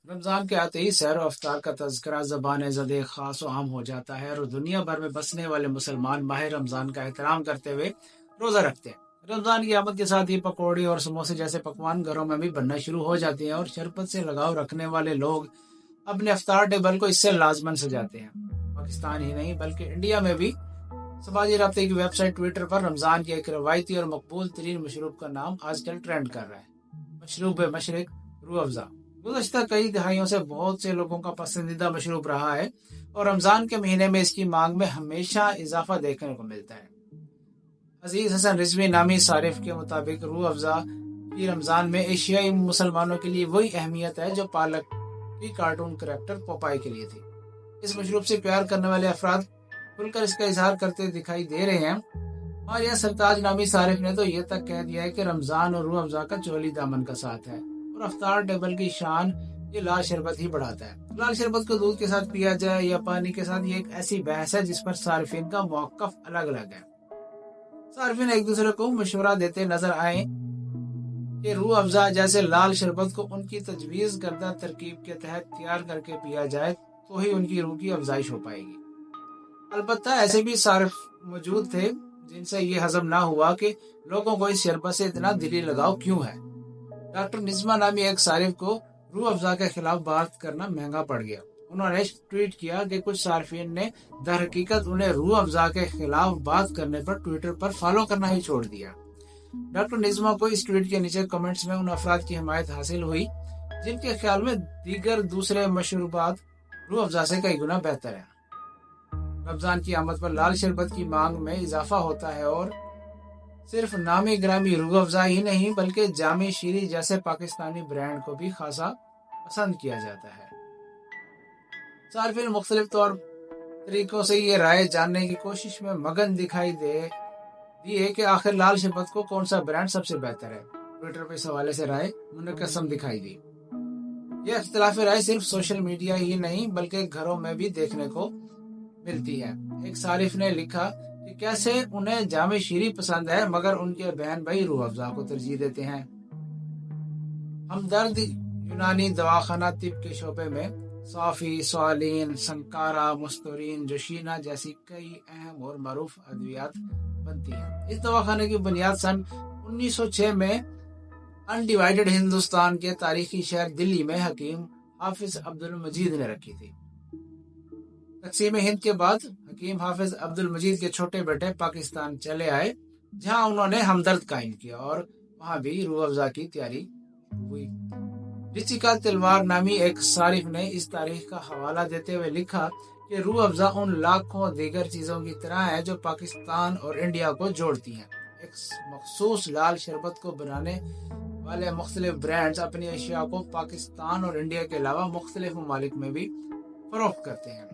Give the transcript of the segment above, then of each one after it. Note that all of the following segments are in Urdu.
رمضان کے آتے ہی سحر و افطار کا تذکرہ زبان زد خاص و عام ہو جاتا ہے اور دنیا بھر میں بسنے والے مسلمان ماہ رمضان کا احترام کرتے ہوئے روزہ رکھتے ہیں۔ رمضان کی آمد کے ساتھ ہی پکوڑی اور سموسے جیسے پکوان گھروں میں بھی بننا شروع ہو جاتے ہیں اور شربت سے لگاؤ رکھنے والے لوگ اپنے افطار ٹیبل کو اس سے لازمن سجاتے ہیں۔ پاکستان ہی نہیں بلکہ انڈیا میں بھی سماجی رابطے کی ویب سائٹ ٹویٹر پر رمضان کے ایک روایتی اور مقبول ترین مشروب کا نام آج کل ٹرینڈ کر رہا ہے، مشروب مشرق روح افزا۔ گزشتہ کئی دہائیوں سے بہت سے لوگوں کا پسندیدہ مشروب رہا ہے اور رمضان کے مہینے میں اس کی مانگ میں ہمیشہ اضافہ دیکھنے کو ملتا ہے۔ عزیز حسن رضوی نامی صارف کے مطابق روح افزا کی رمضان میں ایشیائی مسلمانوں کے لیے وہی اہمیت ہے جو پالک کی کارٹون کریکٹر پوپائی کے لیے تھی۔ اس مشروب سے پیار کرنے والے افراد کھل کر اس کا اظہار کرتے دکھائی دے رہے ہیں۔ ماریہ سرتاج نامی صارف نے تو یہ تک کہہ دیا ہے کہ رمضان اور روح افزا کا چولی دامن کا ساتھ ہے اور افطار ٹیبل کی شان یہ لال شربت ہی بڑھاتا ہے۔ لال شربت کو دودھ کے ساتھ پیا جائے یا پانی کے ساتھ، یہ ایک ایسی بحث ہے جس پر صارفین کا موقف الگ الگ ہے۔ صارفین ایک دوسرے کو مشورہ دیتے نظر آئے کہ روح افزا جیسے لال شربت کو ان کی تجویز کردہ ترکیب کے تحت تیار کر کے پیا جائے تو ہی ان کی روح کی افزائش ہو پائے گی۔ البتہ ایسے بھی صارف موجود تھے جن سے یہ ہضم نہ ہوا کہ لوگوں کو اس شربت سے اتنا دلی لگاؤ کیوں ہے۔ ڈاکٹر نظمہ نامی ایک صارف کو روح افزا کے خلاف بات کرنا مہنگا پڑ گیا۔ انہوں نے ٹویٹ کیا کہ کچھ صارفین نے در حقیقت انہیں روح افزا کے خلاف بات کرنے پر ٹویٹر پر فالو کرنا ہی چھوڑ دیا۔ ڈاکٹر نظمہ کو اس ٹویٹ کے نیچے کمنٹس میں ان افراد کی حمایت حاصل ہوئی جن کے خیال میں دیگر دوسرے مشروبات روح افزا سے کئی گنا بہتر ہیں۔ رمضان کی آمد پر لال شربت کی مانگ میں اضافہ ہوتا ہے اور صرف نامی گرامی روح افزا ہی نہیں بلکہ جامع شیری جیسے پاکستانی برانڈ کو بھی خاصا پسند کیا جاتا ہے۔ صارفین مختلف طریقوں سے یہ رائے جاننے کی کوشش میں مگن دکھائی دیے کہ آخر لال شربت کو کون سا برانڈ سب سے بہتر ہے۔ ٹویٹر پہ اس حوالے سے رائے منقسم دکھائی دی۔ یہ اختلاف رائے صرف سوشل میڈیا ہی نہیں بلکہ گھروں میں بھی دیکھنے کو ملتی ہے۔ ایک صارف نے لکھا کہ کیسے انہیں جامع شیری پسند ہے مگر ان کے بہن بھائی روح افزا کو ترجیح دیتے ہیں۔ ہمدرد یونانی دواخانہ طب کے شعبے میں صافی، سوالین، سنکارا، مستورین، جوشینا جیسی کئی اہم اور معروف ادویات بنتی ہیں۔ اس دواخانے کی بنیاد سن 1906 میں انڈیوائیڈڈ ہندوستان کے تاریخی شہر دلی میں حکیم حافظ عبد المجید نے رکھی تھی۔ تقسیم ہند کے بعد حکیم حافظ عبد المجید کے چھوٹے بیٹے پاکستان چلے آئے جہاں انہوں نے ہمدرد قائم کیا اور وہاں بھی روح افزا کی تیاری ہوئی۔ رچیکا تلوار نامی ایک صارف نے اس تاریخ کا حوالہ دیتے ہوئے لکھا کہ روح افزا ان لاکھوں دیگر چیزوں کی طرح ہے جو پاکستان اور انڈیا کو جوڑتی ہیں۔ ایک مخصوص لال شربت کو بنانے والے مختلف برانڈز اپنی اشیاء کو پاکستان اور انڈیا کے علاوہ مختلف ممالک میں بھی فروخت کرتے ہیں۔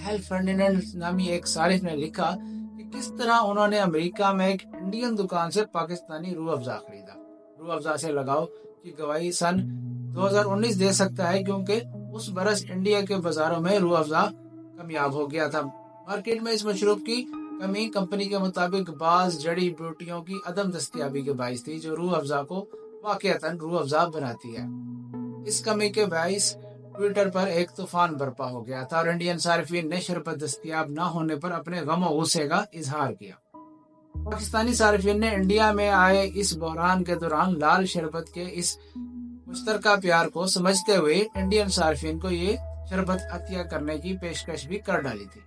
ہیل فرڈیننڈ نامی ایک صارف نے لکھا کہ کس طرح انہوں نے امریکہ میں ایک انڈین دکان سے پاکستانی روح افزا خریدا۔ روح افزا سے لگاؤ کی گواہی سن 2019 دے سکتا ہے کیونکہ اس برس انڈیا کے بازاروں میں روح افزا کامیاب ہو گیا تھا۔ مارکیٹ میں اس مشروب کی کمی کمپنی کے مطابق بعض جڑی بوٹیوں کی عدم دستیابی کے باعث تھی جو روح افزا کو واقعتاً روح افزا بناتی ہے۔ اس کمی کے باعث ٹویٹر پر ایک طوفان برپا ہو گیا تھا اور انڈین صارفین نے شربت دستیاب نہ ہونے پر اپنے غم و غصے کا اظہار کیا۔ پاکستانی صارفین نے انڈیا میں آئے اس بحران کے دوران لال شربت کے اس مشترکہ پیار کو سمجھتے ہوئے انڈین صارفین کو یہ شربت عطیہ کرنے کی پیشکش بھی کر ڈالی تھی۔